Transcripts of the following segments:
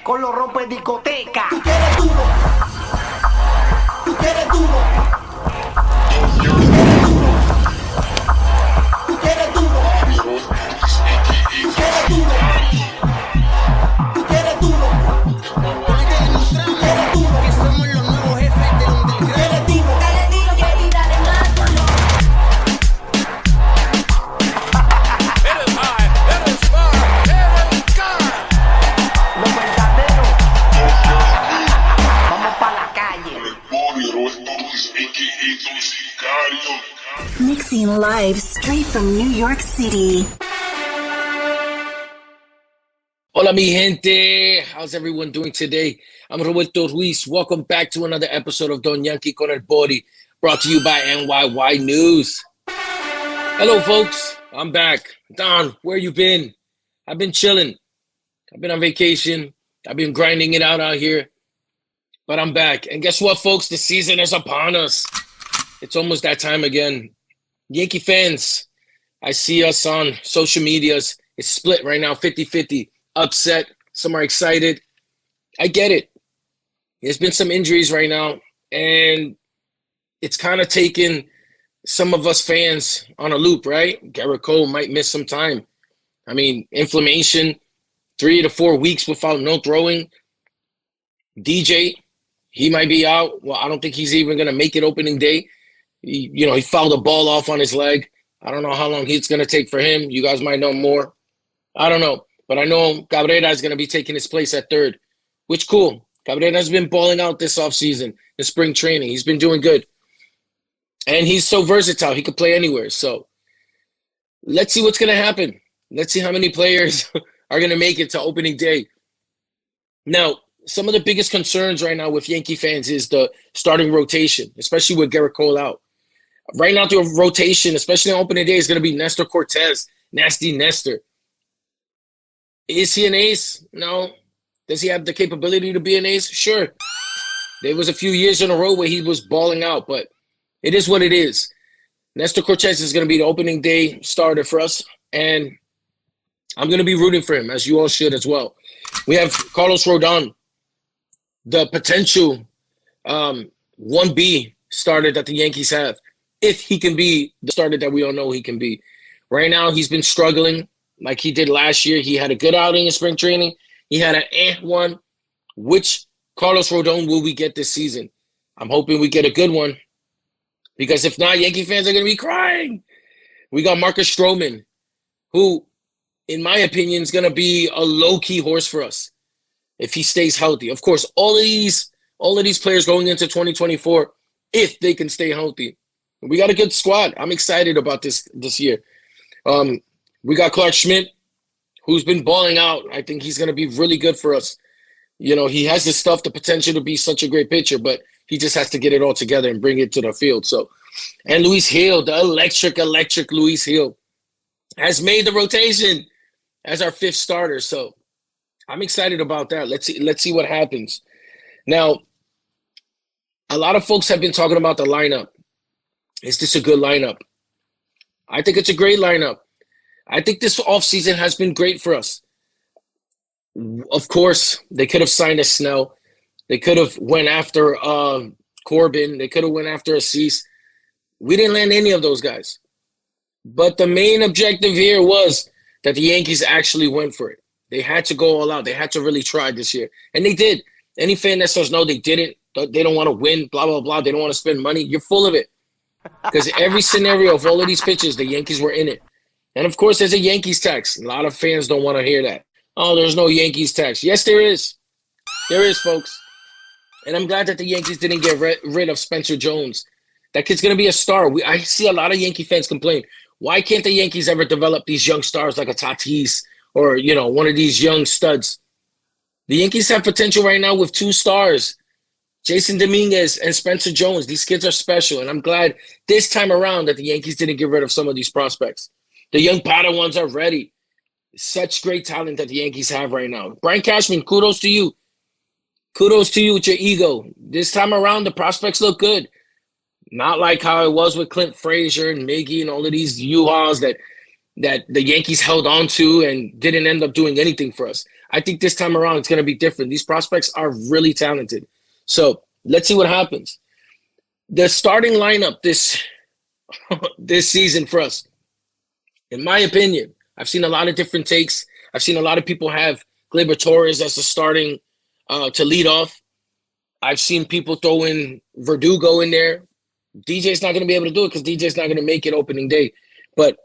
con los rompe discoteca. Tú quieres duro. Tú quieres duro. Tú quieres duro. Tú quieres duro. Tú quieres duro. Tú quieres duro. Tú quieres duro. Que somos los nuevos jefes del underground. Quieres duro. Dale duro, baby, dale más duro. It is high, it is far, it is God. Los verdaderos. Vamos pa' la calle. Mixing live straight from New York City. Hola, mi gente. How's everyone doing today? I'm Roberto Ruiz. Welcome back to another episode of Don Yankee con el Body, brought to you by NYYNEWS. Hello, folks. I'm back. Don, where you been? I've been chilling. I've been on vacation. I've been grinding it out here. But I'm back. And guess what, folks? The season is upon us. It's almost that time again. Yankee fans, I see us on social medias. It's split right now, 50-50. Upset. Some are excited. I get it. There's been some injuries right now, and it's kind of taken some of us fans on a loop, right? Garrett Cole might miss some time. I mean, inflammation, 3 to 4 weeks without no throwing. DJ, he might be out. Well, I don't think he's even going to make it opening day. He fouled a ball off on his leg. I don't know how long it's going to take for him. You guys might know more. I don't know. But I know Cabrera is going to be taking his place at third, which cool. Cabrera has been balling out this offseason in spring training. He's been doing good. And he's so versatile. He could play anywhere. So let's see what's going to happen. Let's see how many players are going to make it to opening day. Now, some of the biggest concerns right now with Yankee fans is the starting rotation, especially with Garrett Cole out. Right now, the rotation, especially on opening day, is going to be Nestor Cortez, Nasty Nestor. Is he an ace? No. Does he have the capability to be an ace? Sure. There was a few years in a row where he was balling out, but it is what it is. Nestor Cortez is going to be the opening day starter for us, and I'm going to be rooting for him, as you all should as well. We have Carlos Rodon, the potential 1B starter that the Yankees have, if he can be the starter that we all know he can be. Right now, he's been struggling like he did last year. He had a good outing in spring training. He had an one. Which Carlos Rodon will we get this season? I'm hoping we get a good one, because if not, Yankee fans are going to be crying. We got Marcus Stroman, who, in my opinion, is going to be a low-key horse for us if he stays healthy. Of course, all of these players going into 2024, if they can stay healthy. We got a good squad. I'm excited about this year. We got Clark Schmidt, who's been balling out. I think he's going to be really good for us. He has the potential to be such a great pitcher, but he just has to get it all together and bring it to the field. So, and Luis Hill, the electric Luis Hill, has made the rotation as our 5th starter. So I'm excited about that. Let's see what happens. Now, a lot of folks have been talking about the lineup. Is this a good lineup? I think it's a great lineup. I think this offseason has been great for us. Of course, they could have signed a Snell. They could have went after Corbin. They could have went after Assis. We didn't land any of those guys. But the main objective here was that the Yankees actually went for it. They had to go all out. They had to really try this year. And they did. Any fan that says, no, they didn't, they don't want to win, blah, blah, blah, they don't want to spend money, you're full of it. Because every scenario of all of these pitches, the Yankees were in it. And, of course, there's a Yankees tax. A lot of fans don't want to hear that. Oh, there's no Yankees tax. Yes, there is. There is, folks. And I'm glad that the Yankees didn't get rid of Spencer Jones. That kid's going to be a star. I see a lot of Yankee fans complain. Why can't the Yankees ever develop these young stars like a Tatis or, one of these young studs? The Yankees have potential right now with 2 stars, Jason Dominguez and Spencer Jones. These kids are special, and I'm glad this time around that the Yankees didn't get rid of some of these prospects. The young Padawans are ready. Such great talent that the Yankees have right now. Brian Cashman, kudos to you. Kudos to you with your ego. This time around, the prospects look good. Not like how it was with Clint Frazier and Miggy and all of these U-Hauls that that the Yankees held on to and didn't end up doing anything for us. I think this time around it's going to be different. These prospects are really talented. So let's see what happens. The starting lineup this season for us, in my opinion, I've seen a lot of different takes. I've seen a lot of people have Gleyber Torres as the starting to lead off. I've seen people throw in Verdugo in there. DJ's not going to be able to do it because DJ's not going to make it opening day. But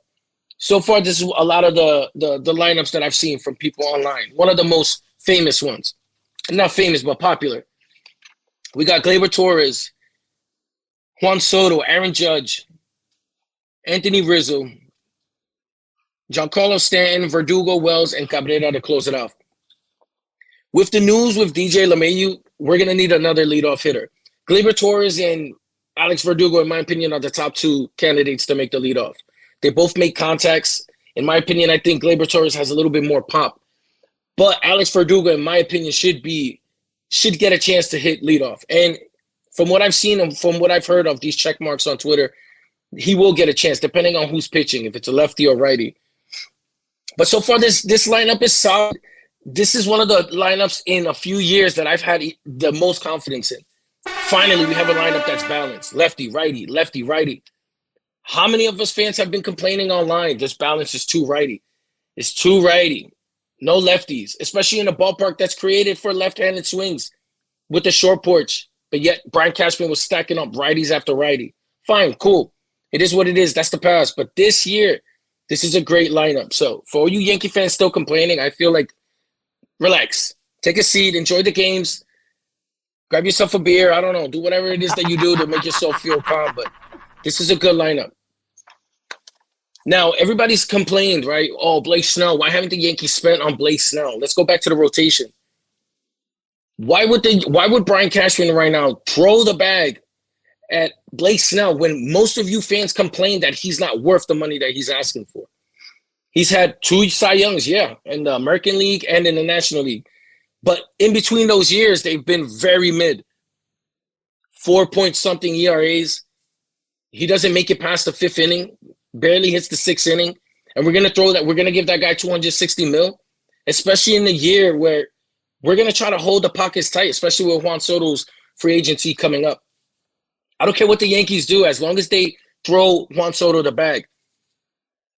so far, this is a lot of the lineups that I've seen from people online. One of the most famous ones. Not famous, but popular. We got Gleyber Torres, Juan Soto, Aaron Judge, Anthony Rizzo, Giancarlo Stanton, Verdugo, Wells, and Cabrera to close it off. With the news with DJ LeMahieu, we're going to need another leadoff hitter. Gleyber Torres and Alex Verdugo, in my opinion, are the top two candidates to make the leadoff. They both make contacts. In my opinion, I think Gleyber Torres has a little bit more pop. But Alex Verdugo, in my opinion, should get a chance to hit leadoff. And from what I've seen and from what I've heard of these check marks on Twitter, he will get a chance, depending on who's pitching, if it's a lefty or righty. But so far, this lineup is solid. This is one of the lineups in a few years that I've had the most confidence in. Finally, we have a lineup that's balanced. Lefty, righty, lefty, righty. How many of us fans have been complaining online? This balance is too righty. It's too righty. No lefties, especially in a ballpark that's created for left-handed swings with the short porch. But yet, Brian Cashman was stacking up righties after righty. Fine, cool. It is what it is. That's the past. But this year, this is a great lineup. So for all you Yankee fans still complaining, I feel like relax. Take a seat. Enjoy the games. Grab yourself a beer. I don't know. Do whatever it is that you do to make yourself feel calm. But this is a good lineup. Now, everybody's complained, right? Oh, Blake Snell. Why haven't the Yankees spent on Blake Snell? Let's go back to the rotation. Why would Brian Cashman right now throw the bag at Blake Snell when most of you fans complain that he's not worth the money that he's asking for? He's had 2 Cy Youngs, yeah, in the American League and in the National League. But in between those years, they've been very mid. 4-point-something ERAs. He doesn't make it past the 5th inning, barely hits the 6th inning. And we're going to give that guy $260 million, especially in the year where we're going to try to hold the pockets tight, especially with Juan Soto's free agency coming up. I don't care what the Yankees do as long as they throw Juan Soto the bag.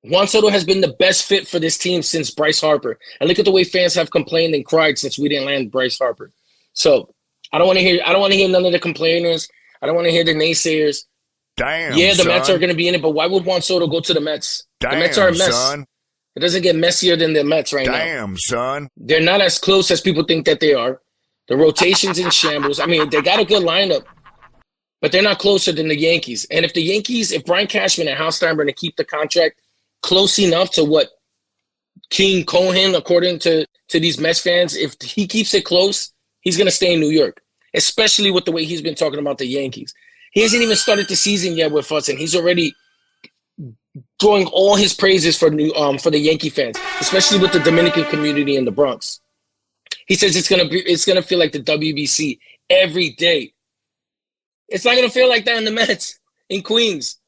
Juan Soto has been the best fit for this team since Bryce Harper. And look at the way fans have complained and cried since we didn't land Bryce Harper. So I don't want to hear none of the complainers. I don't want to hear the naysayers. Damn, yeah, the son. Mets are going to be in it, but why would Juan Soto go to the Mets? Damn, the Mets are a mess. son. It doesn't get messier than the Mets right now. Damn, son. They're not as close as people think that they are. The rotation's in shambles. I mean, they got a good lineup, but they're not closer than the Yankees. And if Brian Cashman and Hal Steinbrenner keep the contract close enough to what King Cohen, according to these Mets fans, if he keeps it close, he's going to stay in New York, especially with the way he's been talking about the Yankees. He hasn't even started the season yet with us, and he's already throwing all his praises for the Yankee fans, especially with the Dominican community in the Bronx. He says it's gonna feel like the WBC every day. It's not gonna feel like that in the Mets in Queens.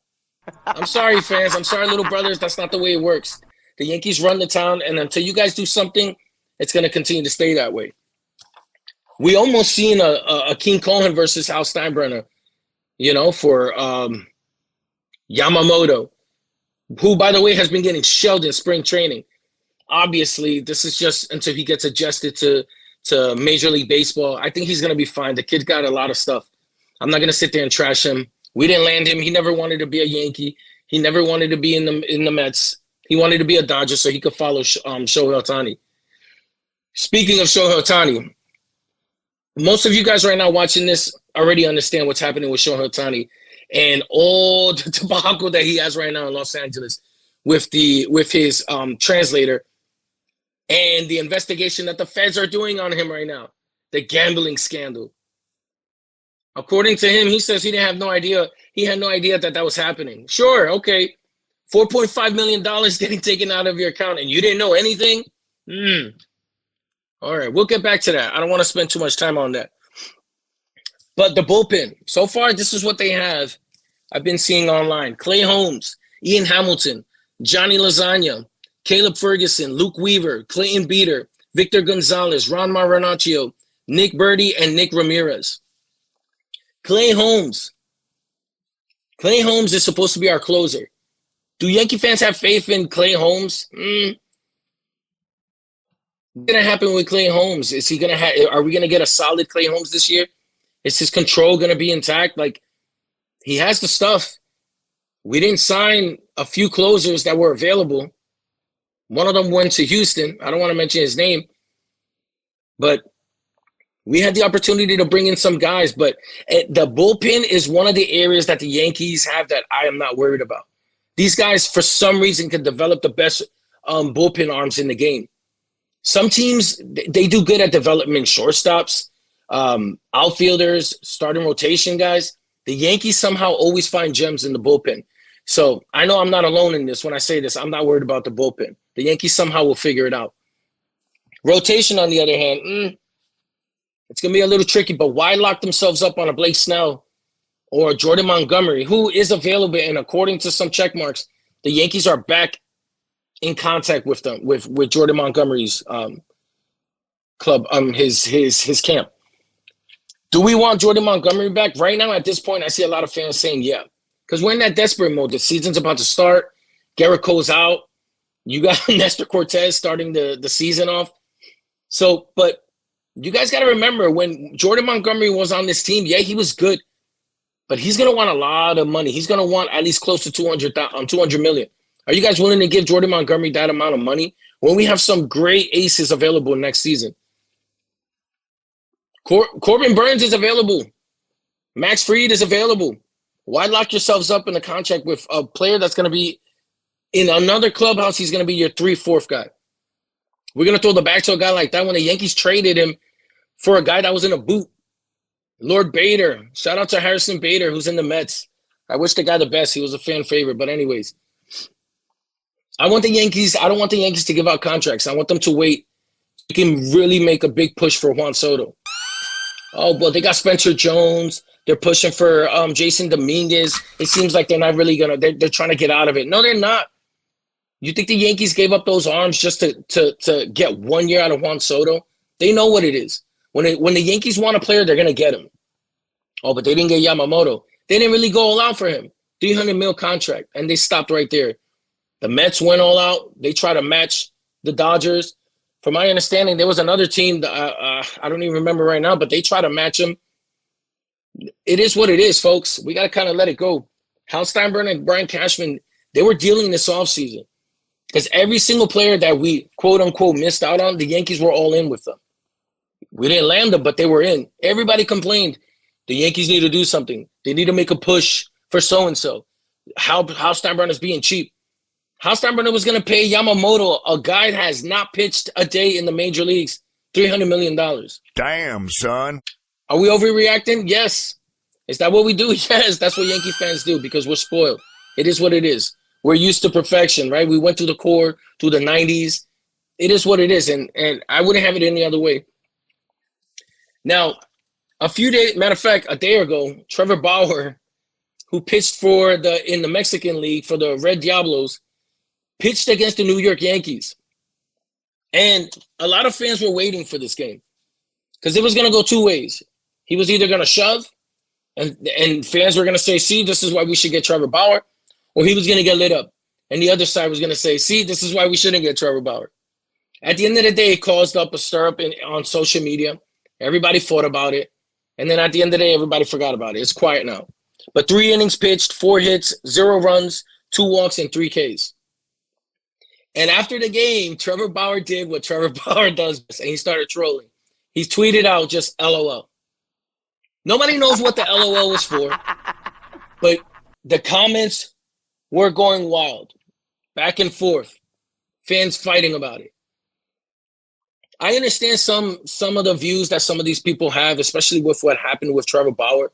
I'm sorry, fans. I'm sorry, little brothers. That's not the way it works. The Yankees run the town, and until you guys do something, it's gonna continue to stay that way. We almost seen a King Cohen versus Hal Steinbrenner, for Yamamoto, who, by the way, has been getting shelled in spring training. Obviously, this is just until he gets adjusted to Major League Baseball. I think he's going to be fine. The kid got a lot of stuff. I'm not going to sit there and trash him. We didn't land him. He never wanted to be a Yankee. He never wanted to be in the Mets. He wanted to be a Dodger so he could follow Shohei Ohtani. Speaking of Shohei Ohtani, most of you guys right now watching this already understand what's happening with Shohei Ohtani and all the debacle that he has right now in Los Angeles with his translator and the investigation that the feds are doing on him right now, the gambling scandal. According to him, he says he had no idea that was happening. Sure, okay, $4.5 million getting taken out of your account and you didn't know anything? All right, we'll get back to that. I don't want to spend too much time on that. But the bullpen, so far, this is what they have. I've been seeing online. Clay Holmes, Ian Hamilton, Johnny Lasagna, Caleb Ferguson, Luke Weaver, Clayton Beater, Victor Gonzalez, Ron Marinaccio, Nick Birdie, and Nick Ramirez. Clay Holmes. Clay Holmes is supposed to be our closer. Do Yankee fans have faith in Clay Holmes? What's going to happen with Clay Holmes? Is he going to have? Are we going to get a solid Clay Holmes this year? Is his control going to be intact? Like, he has the stuff. We didn't sign a few closers that were available. One of them went to Houston. I don't want to mention his name, but we had the opportunity to bring in some guys. But the bullpen is one of the areas that the Yankees have that I am not worried about. These guys, for some reason, can develop the best bullpen arms in the game. Some teams, they do good at development shortstops, outfielders, starting rotation guys. The Yankees somehow always find gems in the bullpen. So I know I'm not alone in this when I say this. I'm not worried about the bullpen. The Yankees somehow will figure it out. Rotation, on the other hand, it's going to be a little tricky, but why lock themselves up on a Blake Snell or Jordan Montgomery, who is available? And according to some check marks, the Yankees are back in contact with them, with Jordan Montgomery's club, his camp. Do we want Jordan Montgomery back? Right now, at this point, I see a lot of fans saying yeah. Because we're in that desperate mode. The season's about to start. Garrett Cole's out. You got Nestor Cortez starting the season off. So, but you guys got to remember, when Jordan Montgomery was on this team, yeah, he was good. But he's going to want a lot of money. He's going to want at least close to $200 million. Are you guys willing to give Jordan Montgomery that amount of money when we have some great aces available next season? Corbin Burns is available. Max Fried is available. Why lock yourselves up in a contract with a player that's going to be in another clubhouse? He's going to be your 3/4 guy. We're going to throw the back to a guy like that when the Yankees traded him for a guy that was in a boot. Lord Bader. Shout out to Harrison Bader, who's in the Mets. I wish the guy the best. He was a fan favorite. But anyways, I don't want the Yankees to give out contracts. I want them to wait. You can really make a big push for Juan Soto. Oh, well, they got Spencer Jones. They're pushing for Jason Dominguez. It seems like they're not really going to – they're trying to get out of it. No, they're not. You think the Yankees gave up those arms just to get 1 year out of Juan Soto? They know what it is. When the Yankees want a player, they're going to get him. Oh, but they didn't get Yamamoto. They didn't really go all out for him. $300 million contract, and they stopped right there. The Mets went all out. They tried to match the Dodgers. From my understanding, there was another team that I don't even remember right now, but they tried to match him. It is what it is, folks. We got to kind of let it go. Hal Steinbrenner and Brian Cashman, they were dealing this offseason because every single player that we, quote-unquote, missed out on, the Yankees were all in with them. We didn't land them, but they were in. Everybody complained. The Yankees need to do something. They need to make a push for so-and-so. Hal Steinbrenner's being cheap. Hal Steinbrenner was going to pay Yamamoto, a guy that has not pitched a day in the major leagues, $300 million. Damn, son. Are we overreacting? Yes. Is that what we do? Yes, that's what Yankee fans do because we're spoiled. It is what it is. We're used to perfection, right? We went through the core, through the 90s. It is what it is, and I wouldn't have it any other way. Now, matter of fact, a day ago, Trevor Bauer, who pitched in the Mexican League for the Red Diablos, pitched against the New York Yankees. And a lot of fans were waiting for this game because it was going to go two ways. He was either going to shove, and fans were going to say, see, this is why we should get Trevor Bauer, or he was going to get lit up. And the other side was going to say, see, this is why we shouldn't get Trevor Bauer. At the end of the day, it caused up a stir-up on social media. Everybody fought about it. And then at the end of the day, everybody forgot about it. It's quiet now. But 3 innings pitched, 4 hits, 0 runs, 2 walks, and 3 Ks. And after the game, Trevor Bauer did what Trevor Bauer does, and he started trolling. He tweeted out just LOL. Nobody knows what the LOL was for, but the comments were going wild, back and forth, fans fighting about it. I understand some of the views that some of these people have, especially with what happened with Trevor Bauer.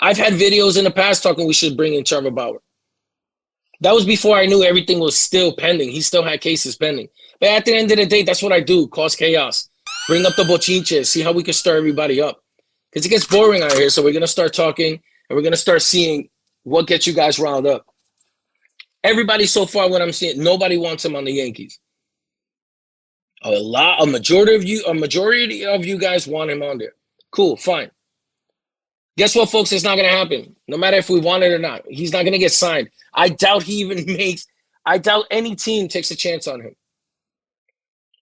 I've had videos in the past talking we should bring in Trevor Bauer. That was before I knew everything was still pending. He still had cases pending. But at the end of the day, that's what I do, cause chaos. Bring up the bochinches, see how we can stir everybody up. Because it gets boring out here, so we're going to start talking, and we're going to start seeing what gets you guys riled up. Everybody so far, what I'm seeing, nobody wants him on the Yankees. A majority of you guys want him on there. Cool, fine. Guess what, folks? It's not going to happen. No matter if we want it or not. He's not going to get signed. I doubt any team takes a chance on him.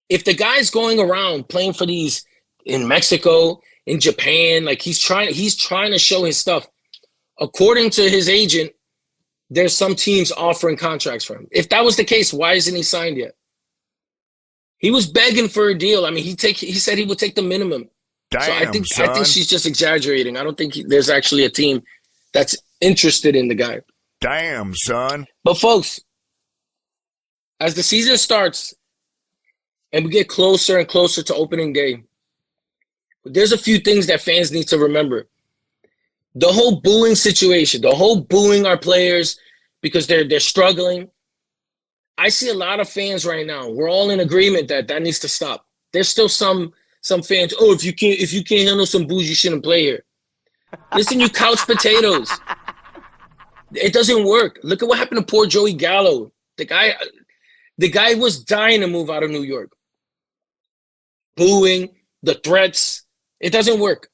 If the guy's going around playing for these in Mexico, in Japan, like he's trying to show his stuff. According to his agent, there's some teams offering contracts for him. If that was the case, why isn't he signed yet? He was begging for a deal. I mean, he said he would take the minimum. Damn, so I think son. she's just exaggerating. I don't think there's actually a team that's interested in the guy. Damn, son. But folks, as the season starts and we get closer and closer to opening day, there's a few things that fans need to remember. The whole booing situation, the whole booing our players because they're struggling. I see a lot of fans right now. We're all in agreement that needs to stop. There's still some fans. Oh, if you can't handle some boos, you shouldn't play here. Listen, you couch potatoes. It doesn't work. Look at what happened to poor Joey Gallo. The guy was dying to move out of New York. Booing, the threats. It doesn't work.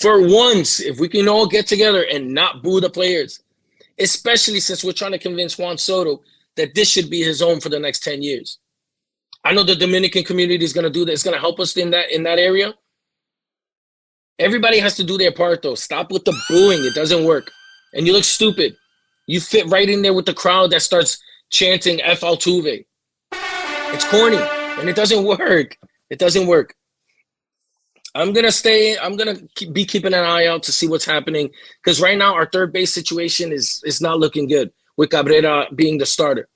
For once, if we can all get together and not boo the players, especially since we're trying to convince Juan Soto that this should be his home for the next 10 years. I know the Dominican community is going to do that. It's going to help us in that area. Everybody has to do their part, though. Stop with the booing. It doesn't work. And you look stupid. You fit right in there with the crowd that starts chanting F Altuve. It's corny, and it doesn't work. It doesn't work. I'm going to be keeping an eye out to see what's happening because right now our third base situation is not looking good with Cabrera being the starter.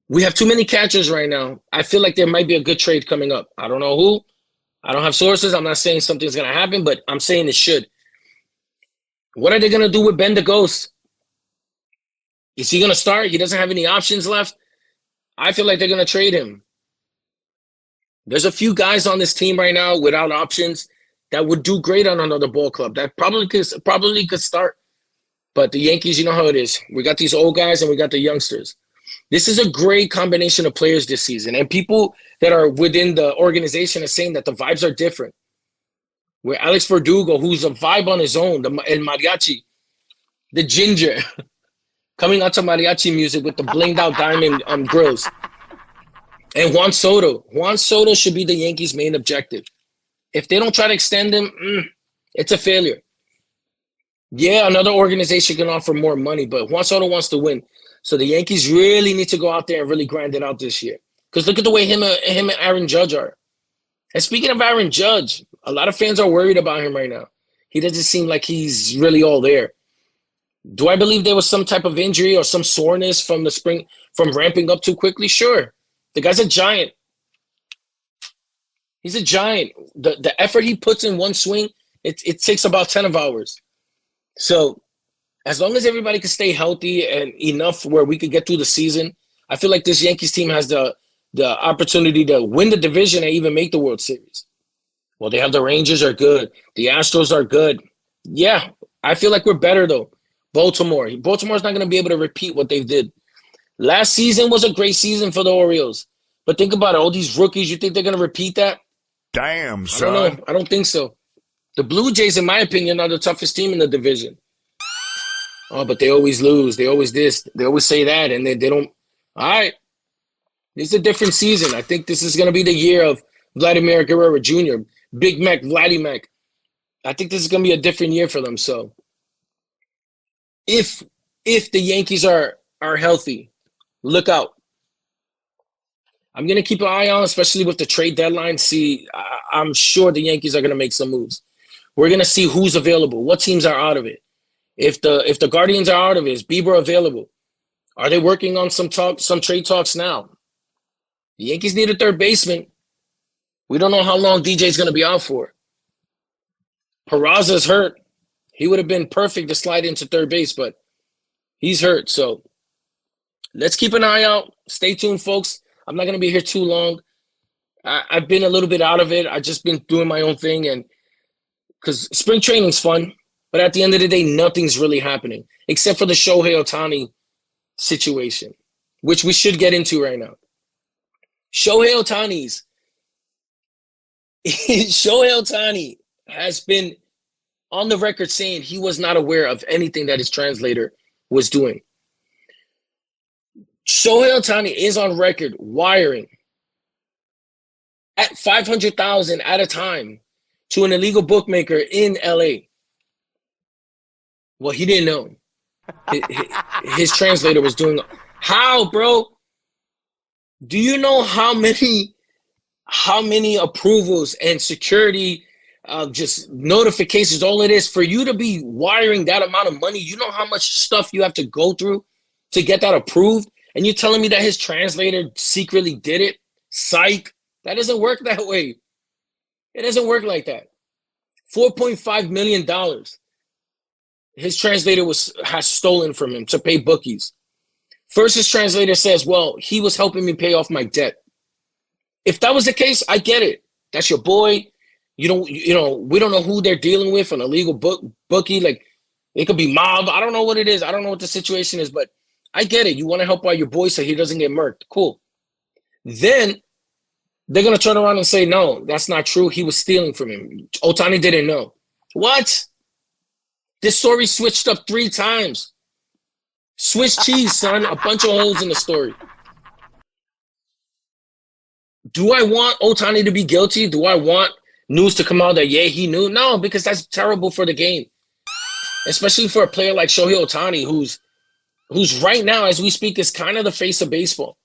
We have too many catchers right now. I feel like there might be a good trade coming up. I don't know who. I don't have sources. I'm not saying something's going to happen, but I'm saying it should. What are they going to do with Ben the Ghost? Is he going to start? He doesn't have any options left. I feel like they're going to trade him. There's a few guys on this team right now without options that would do great on another ball club that probably could start. But the Yankees, you know how it is. We got these old guys and we got the youngsters. This is a great combination of players this season. And people that are within the organization are saying that the vibes are different. Where Alex Verdugo, who's a vibe on his own, El Mariachi, the ginger, coming out to mariachi music with the blinged out diamond grills. And Juan Soto. Juan Soto should be the Yankees' main objective. If they don't try to extend him, it's a failure. Yeah, another organization can offer more money, but Juan Soto wants to win. So the Yankees really need to go out there and really grind it out this year. Because look at the way him and Aaron Judge are. And speaking of Aaron Judge, a lot of fans are worried about him right now. He doesn't seem like he's really all there. Do I believe there was some type of injury or some soreness from the spring, from ramping up too quickly? Sure. The guy's a giant. He's a giant. The effort he puts in one swing, it takes about 10 hours. So as long as everybody can stay healthy and enough where we could get through the season, I feel like this Yankees team has the opportunity to win the division and even make the World Series. Well, they have the Rangers are good. The Astros are good. Yeah, I feel like we're better, though. Baltimore's not going to be able to repeat what they did. Last season was a great season for the Orioles. But think about it. All these rookies, you think they're going to repeat that? Damn, I son. don't know. I don't think so. The Blue Jays, in my opinion, are the toughest team in the division. Oh, but they always lose. They always this. They always say that, and they don't. All right. It's a different season. I think this is going to be the year of Vladimir Guerrero Jr., Big Mac, Vladdy Mac. I think this is going to be a different year for them. So if the Yankees are healthy, look out. I'm going to keep an eye on, especially with the trade deadline. I'm sure the Yankees are going to make some moves. We're going to see who's available, what teams are out of it. If the Guardians are out of it, is Bieber available? Are they working on some trade talks now? The Yankees need a third baseman. We don't know how long DJ's going to be out for. Peraza's hurt. He would have been perfect to slide into third base, but he's hurt. So let's keep an eye out. Stay tuned, folks. I'm not going to be here too long. I've been a little bit out of it. I've just been doing my own thing, and because spring training's fun, but at the end of the day, nothing's really happening except for the Shohei Ohtani situation, which we should get into right now. Shohei Ohtani has been on the record saying he was not aware of anything that his translator was doing. Shohei Ohtani is on record wiring at $500,000 at a time to an illegal bookmaker in LA. Well, he didn't know. His translator was doing. How, bro? Do you know how many approvals and security just notifications, all it is for you to be wiring that amount of money? You know how much stuff you have to go through to get that approved? And you're telling me that his translator secretly did it? Psych. That doesn't work that way. It doesn't work like that. $4.5 million his translator has stolen from him to pay bookies. First, his translator says, well, he was helping me pay off my debt. If that was the case, I get it. That's your boy. We don't know who they're dealing with, an illegal bookie. Like, it could be mob. I don't know what it is. I don't know what the situation is, but I get it. You want to help out your boy so he doesn't get murked. Cool. Then they're going to turn around and say, no, that's not true. He was stealing from him. Ohtani didn't know. What? This story switched up 3 times. Swiss cheese, son. A bunch of holes in the story. Do I want Ohtani to be guilty? Do I want news to come out that, yeah, he knew? No, because that's terrible for the game. Especially for a player like Shohei Ohtani, who's right now, as we speak, is kind of the face of baseball.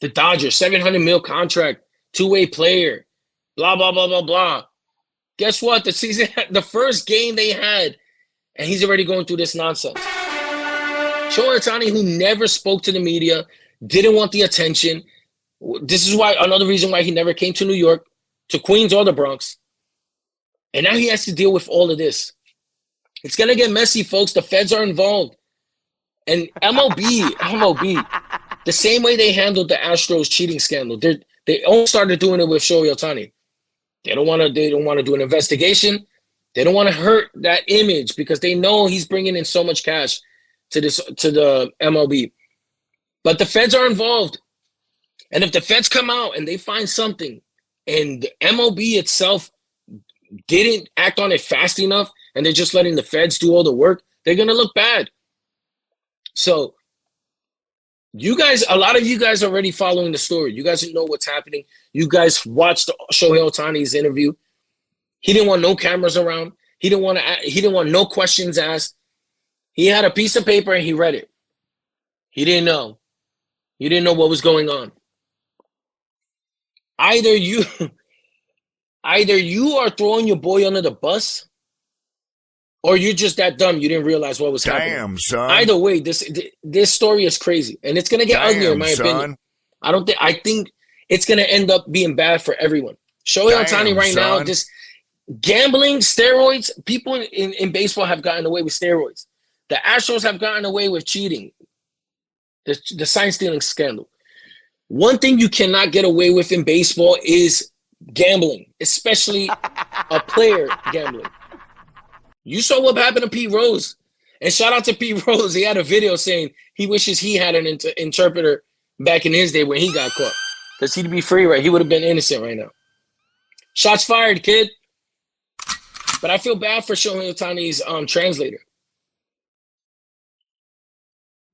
The Dodgers, $700 million contract, 2-way player, blah, blah, blah, blah, blah. Guess what? The first game they had, and he's already going through this nonsense. Shohei Ohtani, who never spoke to the media, didn't want the attention. This is why another reason why he never came to New York, to Queens or the Bronx. And now he has to deal with all of this. It's going to get messy, folks. The feds are involved. And MLB, the same way they handled the Astros cheating scandal, they all started doing it with Shohei Ohtani. They don't want to do an investigation. They don't want to hurt that image because they know he's bringing in so much cash to the MLB. But the feds are involved. And if the feds come out and they find something and the MLB itself didn't act on it fast enough and they're just letting the feds do all the work, they're going to look bad. So a lot of you guys are already following the story. You guys know what's happening. You guys watched Shohei Ohtani's interview. He didn't want no cameras around. He didn't want no questions asked. He had a piece of paper and he read it. He didn't know. He didn't know what was going on. Either you are throwing your boy under the bus, or you're just that dumb you didn't realize what was happening. Damn, son. Either way, this story is crazy, and it's gonna get uglier in my opinion. I think it's gonna end up being bad for everyone. Shohei Ohtani right now, just gambling, steroids. People in baseball have gotten away with steroids. The Astros have gotten away with cheating. The sign stealing scandal. One thing you cannot get away with in baseball is gambling, especially a player gambling. You saw what happened to Pete Rose. And shout out to Pete Rose. He had a video saying he wishes he had an interpreter back in his day when he got caught. Because he'd be free, right? He would have been innocent right now. Shots fired, kid. But I feel bad for Shohei Ohtani's translator.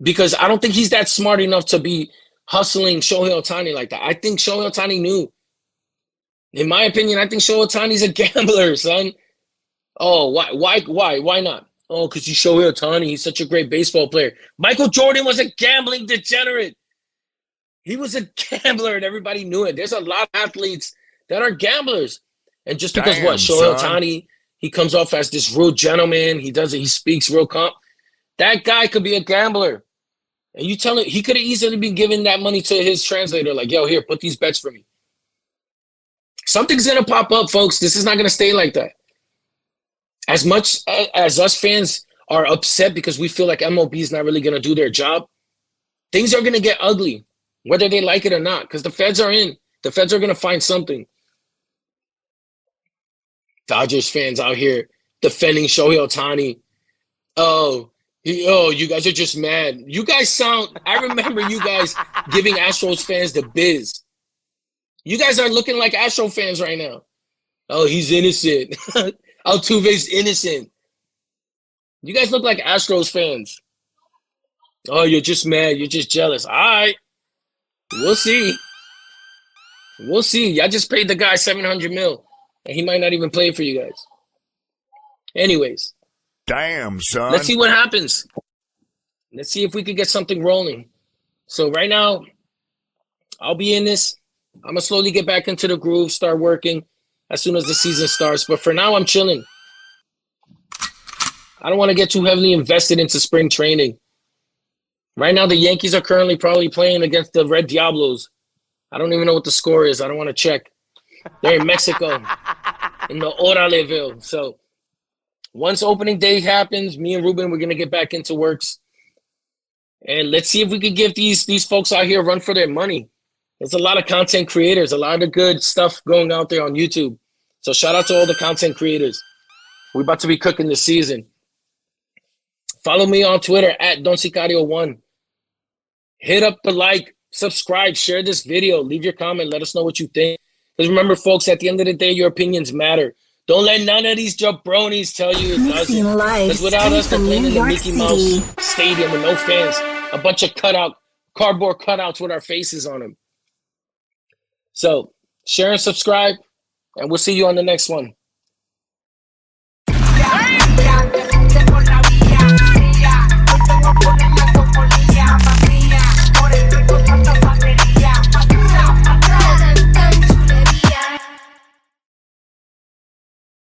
Because I don't think he's that smart enough to be hustling Shohei Ohtani like that. I think Shohei Ohtani knew. In my opinion, I think Shohei Ohtani's a gambler, son. Oh, why not? Oh, because he's Shohei Ohtani. He's such a great baseball player. Michael Jordan was a gambling degenerate. He was a gambler and everybody knew it. There's a lot of athletes that are gamblers. And just because Shohei Ohtani, he comes off as this real gentleman. He speaks real calm. That guy could be a gambler. And you tell him he could have easily been giving that money to his translator, like, yo, here, put these bets for me. Something's going to pop up, folks. This is not going to stay like that. As much as us fans are upset because we feel like MLB is not really going to do their job, things are going to get ugly, whether they like it or not, because the feds are in. The feds are going to find something. Dodgers fans out here defending Shohei Ohtani. Oh, Oh, you guys are just mad. You guys sound. I remember you guys giving Astros fans the biz. You guys are looking like Astro fans right now. Oh, he's innocent. Altuve's innocent. You guys look like Astros fans. Oh, you're just mad. You're just jealous. All right. We'll see. We'll see. I just paid the guy $700 million, and he might not even play for you guys. Anyways, Damn, son. let's see what happens. Let's see if we could get something rolling. So right now, I'll be in this. I'm going to slowly get back into the groove, start working as soon as the season starts. But for now, I'm chilling. I don't want to get too heavily invested into spring training. Right now, the Yankees are currently probably playing against the Red Diablos. I don't even know what the score is. I don't want to check. They're in Mexico, in the Oraleville. So once opening day happens, me and Ruben, we're going to get back into works. And let's see if we can give these folks out here a run for their money. There's a lot of content creators, a lot of good stuff going out there on YouTube. So shout out to all the content creators. We're about to be cooking this season. Follow me on Twitter at Don Sicario1. Hit up the like, subscribe, share this video, leave your comment, let us know what you think. Because remember, folks, at the end of the day, your opinions matter. Don't let none of these jabronis tell you it Mixing doesn't. live Because without us, they're straight from playing New in the York Mickey City. Mouse Stadium with no fans. A bunch of cardboard cutouts with our faces on them. So share and subscribe, and we'll see you on the next one.